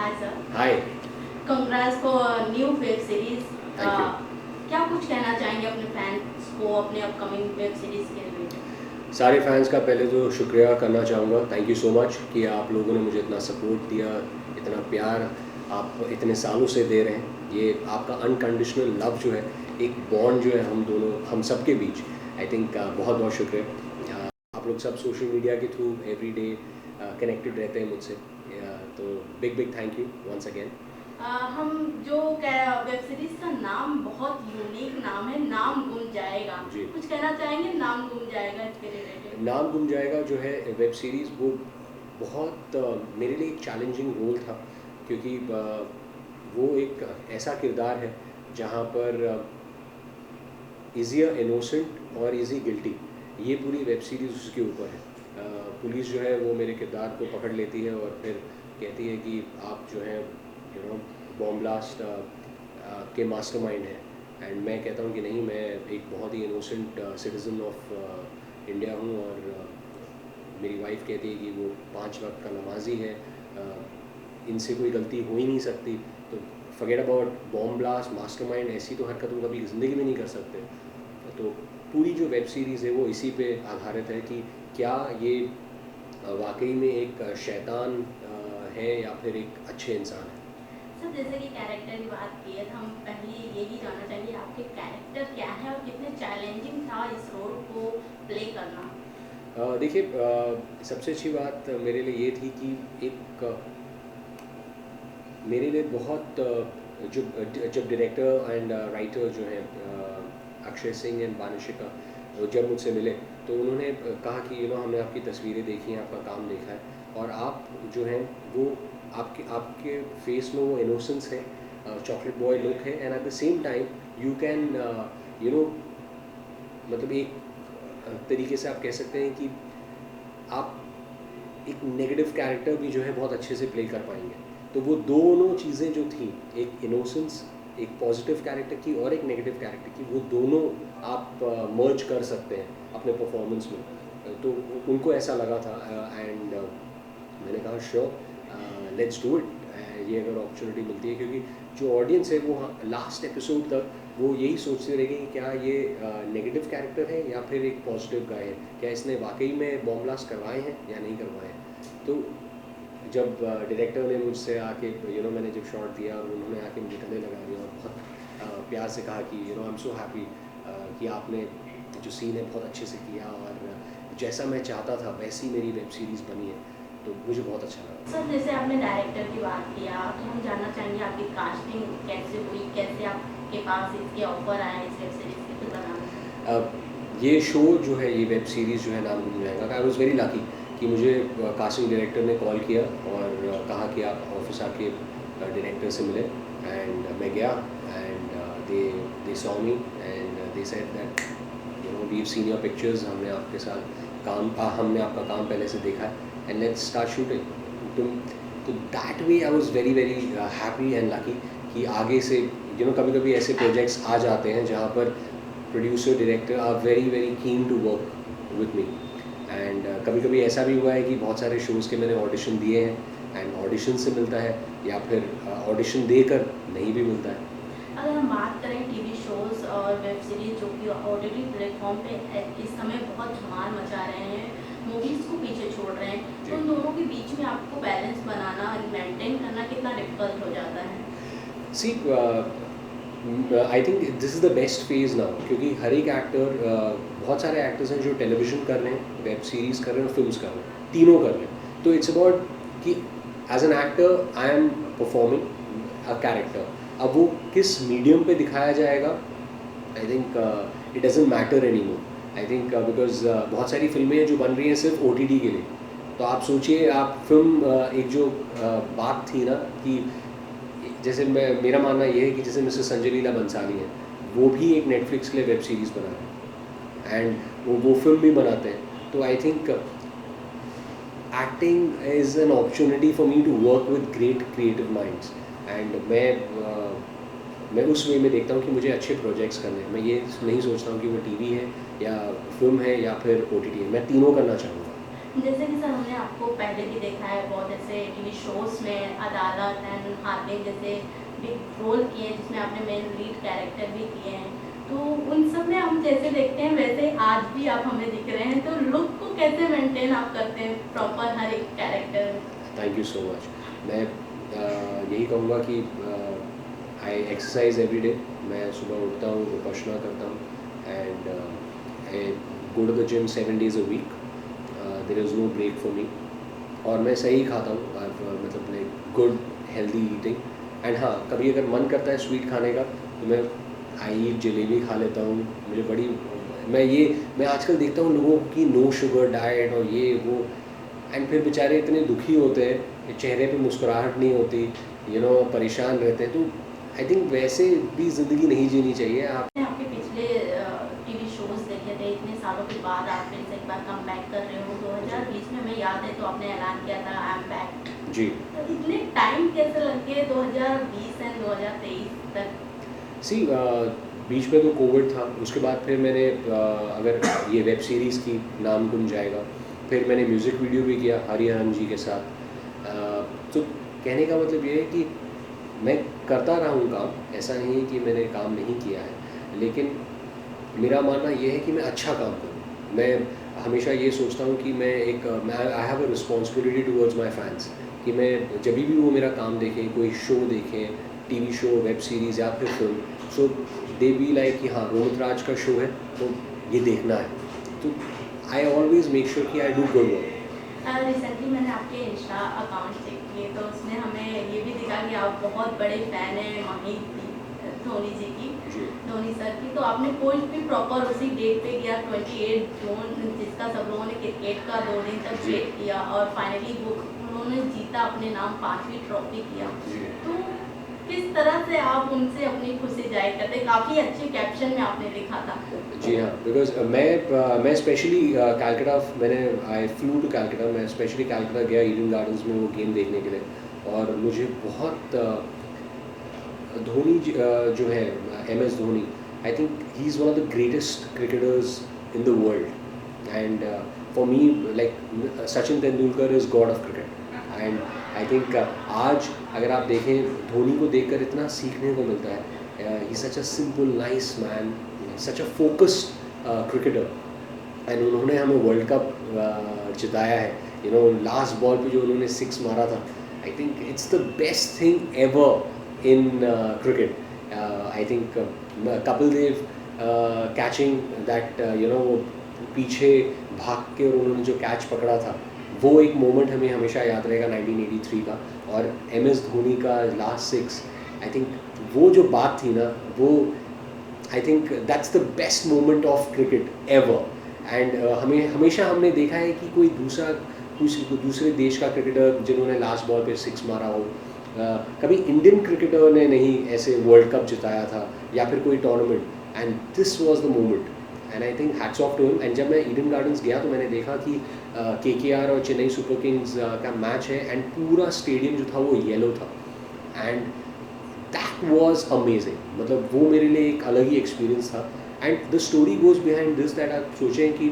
Hi sir. Hi. Congrats for new web series. Thank you. क्या कुछ कहना चाहेंगे अपने फैंस को अपने अपकमिंग वेब सीरीज के रिलेटेड? सारे फैंस का पहले तो शुक्रिया करना चाहूँगा, थैंक यू सो मच कि आप लोगों ने मुझे इतना सपोर्ट दिया, इतना प्यार आप इतने सालों से दे रहे हैं। ये आपका अनकंडीशनल लव जो है, एक बॉन्ड जो है हम दोनों हम सब के बीच, आई थिंक बहुत बहुत शुक्रिया। आप लोग सब सोशल मीडिया के थ्रू एवरी डे कनेक्टेड रहते हैं मुझसे, तो big big thank you once again. हम जो वेब सीरीज का नाम बहुत यूनिक नाम है, नाम गुम जाएगा, जी। कुछ कहना चाहेंगे नाम गुम जाएगा इसके रिलेटेड? नाम गुम जाएगा जो है वेब सीरीज़, वो बहुत मेरे लिए एक चैलेंजिंग रोल था, क्योंकि वो एक ऐसा किरदार है जहाँ पर इज़ी इनोसेंट और इज़ी गिल्टी, ये पूरी वेब सीरीज़ उसके ऊपर है। पुलिस जो है वो मेरे किरदार को पकड़ लेती है और फिर कहती है कि आप जो है बॉम्ब ब्लास्ट के मास्टरमाइंड हैं। एंड मैं कहता हूँ कि नहीं, मैं एक बहुत ही इनोसेंट सिटीज़न ऑफ इंडिया हूँ, और मेरी वाइफ कहती है कि वो 5 वक्त का नमाजी है, इनसे कोई गलती हो ही नहीं सकती। तो forget about bomb blast, mastermind, ऐसी तो हरकत हम कभी ज़िंदगी में नहीं कर सकते। तो पूरी जो वेब सीरीज़ है वो इसी पे आधारित है कि क्या ये वाकई में एक शैतान है या फिर एक अच्छे इंसान है। सर, जैसे कि कैरेक्टर की बात की है तो हम पहले यही जानना चाहेंगे आपके कैरेक्टर क्या है और कितने चैलेंजिंग था इस रोल को प्ले करना? देखिए, सबसे अच्छी बात मेरे लिए ये थी कि एक मेरे लिए बहुत जब डायरेक्टर एंड राइटर जो हैं अक्षय सिंह एंड बानिशिका, जब मुझसे मिले तो उन्होंने कहा कि हमने आपकी तस्वीरें देखी हैं, आपका काम देखा है, और आप जो हैं वो आपके आपके फेस में वो इनोसेंस है, चॉकलेट बॉय लुक है, and at the same time you can मतलब एक तरीके से आप कह सकते हैं कि आप एक नेगेटिव कैरेक्टर भी जो है बहुत अच्छे से प्ले कर पाएंगे। तो वो दोनों चीज़ें जो थी, एक इनोसेंस, एक पॉजिटिव कैरेक्टर की और एक नेगेटिव कैरेक्टर की, वो दोनों आप मर्ज कर सकते हैं अपने परफॉर्मेंस में। तो उनको ऐसा लगा था, एंड मैंने कहा श्योर, लेट्स डू इट। ये अगर अपॉर्चुनिटी मिलती है, क्योंकि जो ऑडियंस है वो लास्ट एपिसोड तक वो यही सोचते रहेंगे कि क्या ये नेगेटिव कैरेक्टर है या फिर एक पॉजिटिव गाय है, क्या इसने वाकई में बॉम्ब ब्लास्ट करवाए हैं या नहीं करवाए हैं। तो जब डायरेक्टर ने मुझसे आके मैंने जब शॉट दिया और उन्होंने आके मुझे गले लगा दिया और बहुत प्यार से कहा कि आई एम सो हैप्पी कि आपने जो सीन है बहुत अच्छे से किया, और जैसा मैं चाहता था वैसी मेरी वेब सीरीज़ बनी है, तो मुझे बहुत अच्छा लगा। सर, जैसे आपने डायरेक्टर की बात किया तो हम जानना चाहेंगे आपकी कास्टिंग कैसे हुई, कैसे आपके पास इसके ऑफर आया इस वेब सीरीज के थ्रू बनाने? ये शो जो है, ये वेब सीरीज़ जो है, नाम गुम जाएगा, आई वॉज़ वेरी लकी कि मुझे कास्टिंग डायरेक्टर ने कॉल किया और कहा कि आप ऑफिस आके डायरेक्टर से मिले, एंड मैं गया, and they saw me and they said that we have seen your pictures, हमने आपके साथ हमने आपका काम पहले से देखा है, एंड लेट्स स्टार्ट शूटिंग। तो that way I was very very happy and lucky कि आगे से कभी कभी ऐसे प्रोजेक्ट्स आ जाते हैं जहाँ पर producer director are very very keen to work with me, and कभी कभी ऐसा भी हुआ है कि बहुत सारे शोज़ के मैंने ऑडिशन दिए हैं एंड ऑडिशन से मिलता है, या फिर ऑडिशन देकर नहीं भी मिलता है। अगर हम बात करें टीवी शोज और वेब सीरीज जो कि ओटीटी प्लेटफॉर्म पे इस समय बहुत धमाल मचा रहे हैं, मूवीज को पीछे छोड़ रहे हैं, तो उन दोनों के बीच में आपको बैलेंस बनाना, मेंटेन करना कितना डिफिकल्ट हो जाता है? See, I think this is the best phase now, क्योंकि हर एक एक्टर, बहुत सारे एक्टर्स हैं जो टेलीविज़न कर रहे हैं, वेब सीरीज़ कर रहे हैं और फिल्म्स कर रहे हैं, तीनों कर रहे हैं। तो इट्स अबाउट कि as an actor I am performing a character. अब वो किस मीडियम पे दिखाया जाएगा, I think it doesn't matter any more. I think because बहुत सारी फिल्में हैं जो बन रही हैं सिर्फ OTT के लिए। तो आप सोचिए, आप फिल्म एक जो बात थी ना कि जैसे मेरा मानना ये है कि जैसे मिसेस संजय लीला बंसाली हैं, वो भी एक नेटफ्लिक्स के लिए वेब सीरीज़ बना रहे हैं, एंड वो फिल्म भी बनाते हैं। तो I think acting is an opportunity for me to work with great creative minds, and मैं उस वे में देखता हूँ कि मुझे अच्छे प्रोजेक्ट्स करने हैं। मैं ये नहीं सोचता हूँ कि वो टीवी है या फिल्म है या फिर OTT है, मैं तीनों करना चाहूँगा। जैसे कि सर हमने आपको पहले भी देखा है बहुत ऐसे टीवी शोज में अदालत एंड हार्दिक जैसे बिग रोल किए हैं जिसमें आपने मेन लीड कैरेक्टर भी किए हैं, तो उन सब में हम जैसे देखते हैं वैसे आज भी आप हमें दिख रहे हैं, तो लुक को कैसे मेंटेन आप करते हैं प्रॉपर हर एक कैरेक्टर में? Thank you so much. मैं यही कहूँगा कि आई एक्सरसाइज एवरी डे। मैं सुबह उठता हूँ, उपासना करता हूँ and I go to the gym 7 days a week। There is no break for me. और मैं सही खाता हूँ, मतलब like good healthy eating. And हाँ, कभी अगर मन करता है स्वीट खाने का तो मैं आई जलेबी खा लेता हूँ। मुझे बड़ी मैं आजकल देखता हूँ लोगों की नो शुगर डाइट और ये वो, एंड फिर बेचारे इतने दुखी होते हैं कि चेहरे पे मुस्कुराहट नहीं होती, परेशान रहते हैं। तो आई थिंक वैसे भी ज़िंदगी नहीं जीनी चाहिए। आप मैंने आपके पिछले टीवी शोज देखे थे, इतने सालों के बाद आप फिर से एक बार कम बैक कर रहे हो। 2020 में हमें याद है तो आपने ऐलान किया था आई एम बैक। जी तो इतने टाइम कैसे लग गए 2020 एंड 2023 तक? सी बीच में तो कोविड था, उसके बाद फिर मैंने अगर ये वेब सीरीज़ की नाम गुन जाएगा, फिर मैंने म्यूज़िक वीडियो भी किया हरिहरन जी के साथ। तो कहने का मतलब ये है कि मैं करता रहा हूँ काम, ऐसा नहीं है कि मैंने काम नहीं किया है, लेकिन मेरा मानना ये है कि मैं अच्छा काम करूँ। मैं हमेशा ये सोचता हूँ कि मैं I have a responsibility towards my fans, कि मैं जब भी वो मेरा काम देखें, कोई शो देखें, टीवी शो, वेब सीरीज़ या फिर film, so they be like कि हाँ रोहित राज का शो है तो ये देखना है। तो आई ऑलवेज मेक श्योर कि I do good work. Recently मैंने आपके इंस्टा अकाउंट चेक किए तो उसमें हमें ये भी दिखा कि आप बहुत बड़े फ़ैन हैं महेंद्र धोनी जी की, जी धोनी सर की। तो आपने पोस्ट भी प्रॉपर उसी डेट पे किया 28 जून, जिसका सब लोगों ने क्रिकेट का 2 दिन तक जी। वेट किया और फाइनली वो उन्होंने जीता, अपने नाम 5वीं ट्रॉफी किया। जी तो किस तरह से आप उनसे अपनी खुशी जाहिर करते? काफ़ी अच्छे कैप्शन में आपने लिखा था। जी हाँ, बिकॉज मैं specially Calcutta, I flew to Calcutta. मैं स्पेशली कैलकाटा गया ईडन गार्डन्स में वो गेम देखने के लिए, और मुझे बहुत धोनी जो है MS Dhoni, I think he is one of the greatest cricketers in the world. And for me like Sachin Tendulkar is God of cricket. And I think आज अगर आप देखें, धोनी को देखकर इतना सीखने को मिलता है। He such a simple nice man, such a focused cricketer, and उन्होंने हमें वर्ल्ड कप जिताया है। लास्ट बॉल पे जो उन्होंने 6 मारा था, I think it's the best thing ever in cricket. I think Kapil Dev catching that, वो पीछे भाग के और उन्होंने जो कैच पकड़ा था, वो एक मोमेंट हमें हमेशा याद रहेगा 1983 का। और MS धोनी का लास्ट 6, आई थिंक वो जो बात थी ना, वो I think that's the best moment of cricket ever. And हमेशा हमने देखा है कि कोई दूसरे देश का क्रिकेटर जिन्होंने लास्ट बॉल पे 6 मारा हो, कभी इंडियन क्रिकेटर ने नहीं ऐसे वर्ल्ड कप जिताया था या फिर कोई tournament, and this was the moment. And I think hats off to him. And जब मैं ईडन गार्डन्स गया तो मैंने देखा कि KKR और चेन्नई सुपर किंग्स का मैच है, एंड पूरा स्टेडियम जो था वो येलो था, एंड दैट वाज अमेजिंग। मतलब वो मेरे लिए एक अलग ही एक्सपीरियंस था। And the story goes behind this, that आप सोचें कि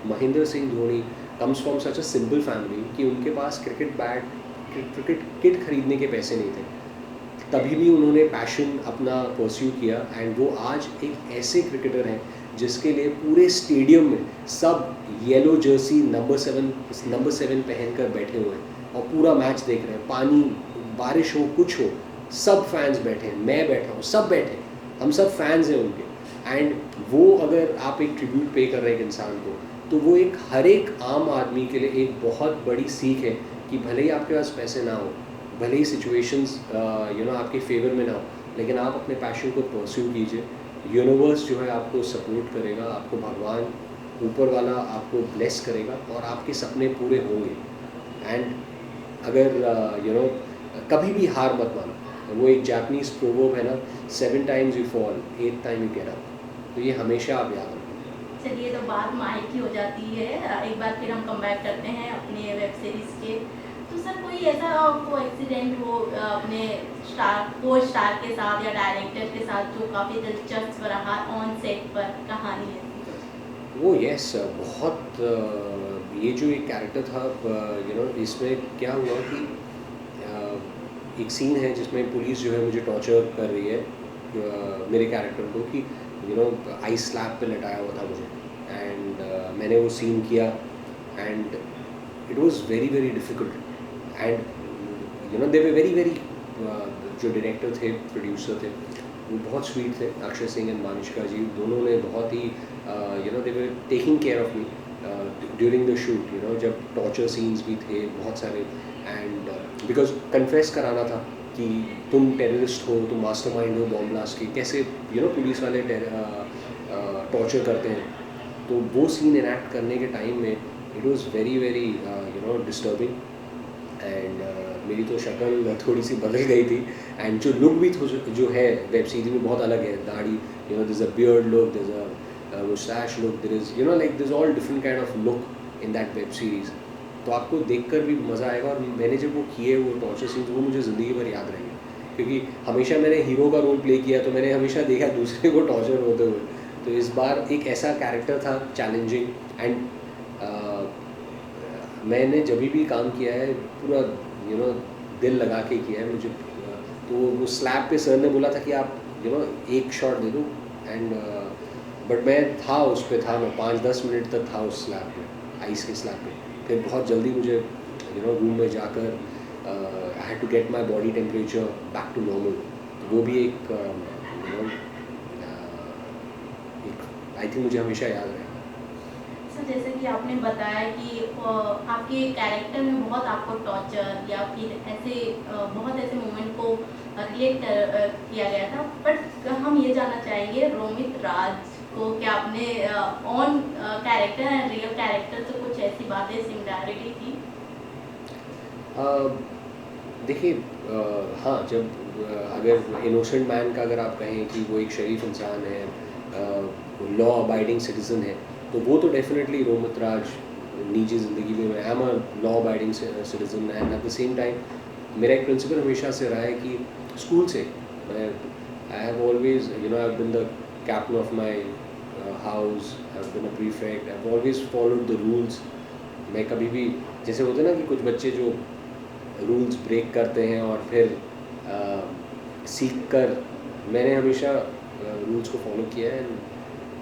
Mahendra Singh Dhoni comes from such a simple family कि उनके पास क्रिकेट बैट, क्रिकेट किट खरीदने के पैसे नहीं थे, तभी भी उन्होंने पैशन अपना परस्यू किया। एंड वो आज एक ऐसे क्रिकेटर हैं जिसके लिए पूरे स्टेडियम में सब येलो जर्सी नंबर 7 पहन कर बैठे हुए हैं और पूरा मैच देख रहे हैं। पानी, बारिश हो, कुछ हो, सब फैंस बैठे हैं, मैं बैठा हूँ, सब बैठे हैं, हम सब फैंस हैं उनके। एंड वो अगर आप एक ट्रिब्यूट पे कर रहे हैं एक इंसान को, तो वो एक हर एक आम आदमी के लिए एक बहुत बड़ी सीख है कि भले ही आपके पास पैसे ना हो, भले ही सिचुएशंस आपके फेवर में ना हो, लेकिन आप अपने पैशन को परस्यू कीजिए। यूनिवर्स जो है आपको सपोर्ट करेगा, आपको भगवान ऊपर वाला आपको ब्लेस करेगा और आपके सपने पूरे होंगे। एंड अगर कभी भी हार मत मानो। वो एक जापानीज़ प्रोवर्ब है ना, 7 times you fall, 8th time you get up। तो ये हमेशा आप याद रखें। चलिए, तो बात माइक की हो जाती है। एक बार फिर हम कम बैक करते हैं अपने वेब सीरीज़ के। तो सर कोई ऐसा आपको एक्सीडेंट हो अपने स्टार के साथ या डायरेक्टर के साथ जो काफ़ी दिलचस्प रहा ऑन सेट पर, कहानी है? वो यस बहुत ये जो एक कैरेक्टर था, इसमें क्या हुआ कि एक सीन है जिसमें पुलिस जो है मुझे टॉर्चर कर रही है, मेरे कैरेक्टर को, कि आइस स्लैब पे लटाया हुआ था मुझे, एंड मैंने वो सीन किया, and it was very very difficult, and they were very very, जो डायरेक्टर थे, प्रोड्यूसर थे, वो बहुत स्वीट थे, अक्षय सिंह एंड मानिष्का जी, दोनों ने बहुत ही they were taking care of me during the shoot, जब टॉर्चर सीन्स भी थे बहुत सारे, एंड बिकॉज कन्फेस कराना था कि तुम टेररिस्ट हो, तुम मास्टरमाइंड हो बॉम्ब ब्लास्ट की, कैसे पुलिस वाले टॉर्चर करते हैं, तो वो सीन इनैक्ट करने के टाइम में it was very very disturbing, and मेरी तो शक्ल थोड़ी सी बदल गई थी, एंड जो लुक भी जो है वेब सीरीज में बहुत अलग है, दाढ़ी, there is a beard look, there is a moustache look, there is like there is all different kind of look in that web series, तो आपको देखकर भी मज़ा आएगा, और मैंने जब वो किए वो टॉर्चर सीन्स, वो मुझे ज़िंदगी भर याद रहेंगे, क्योंकि हमेशा मैंने हीरो का रोल प्ले किया, तो मैंने हमेशा देखा दूसरे को टॉर्चर होते हुए, तो इस बार एक ऐसा कैरेक्टर था चैलेंजिंग, एंड मैंने जब भी काम किया है पूरा दिल लगा के किया है मुझे, तो वो स्लैब पे सर ने बोला था कि आप एक शॉट दे दो, एंड बट मैं था उस पे था, मैं 5-10 मिनट तक था उस स्लैब पे, आइस के स्लैब पे, फिर बहुत जल्दी मुझे रूम में जाकर I had to get my body temperature back to normal, तो वो भी एक आई थिंक मुझे हमेशा याद रहेगा। सर जैसे कि आपने बताया कि आपके कैरेक्टर में बहुत आपको टॉर्चर या फिर ऐसे बहुत ऐसे मोमेंट को रिलेट किया गया था, बट हम ये जानना चाहेंगे रोमित राज को क्या आपने on character and real character से कुछ ऐसी बातें सिमिलैरिटी थी? देखिए, हाँ, जब अगर इनोसेंट मैन का अगर आप कहें कि वो एक शरीफ इंसान है, लॉ अबाइडिंग सिटीज़न है, तो वो तो डेफिनेटली रोमित राज निजी ज़िंदगी में I am a law abiding citizen, and at the same time मेरा एक प्रिंसिपल हमेशा से रहा है कि स्कूल से मैं I have always I have been the captain of my house, I have been a prefect, I have always followed the rules. मैं कभी भी, जैसे होते ना कि कुछ बच्चे जो रूल्स ब्रेक करते हैं और फिर सीख कर, मैंने हमेशा रूल्स को फॉलो किया है,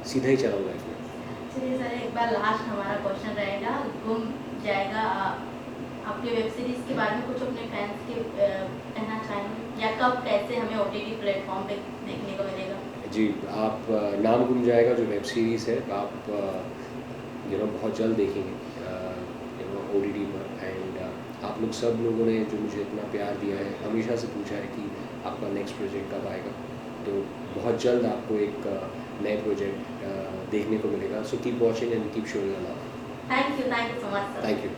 सीधा ही चला हूँ लाइफ में। चलिए सर, एक बार लास्ट हमारा क्वेश्चन रहेगा, गुम जाएगा, आपके वेब सीरीज के बारे में कुछ अपने फैंस के कहना चाहेंगे, या कब कैसे हमें ओटीटी प्लेटफॉर्म पे देखने को मिलेगा? जी, आप नाम गुम जाएगा जो वेब सीरीज़ है, आप बहुत जल्द देखेंगे ओटीटी पर, एंड आप लोग सब लोगों ने जो मुझे इतना प्यार दिया है, हमेशा से पूछा है कि आपका नेक्स्ट प्रोजेक्ट कब आएगा, तो बहुत जल्द आपको एक नए प्रोजेक्ट देखने को मिलेगा, so keep watching and keep showing your love. Thank you so much sir. Thank you.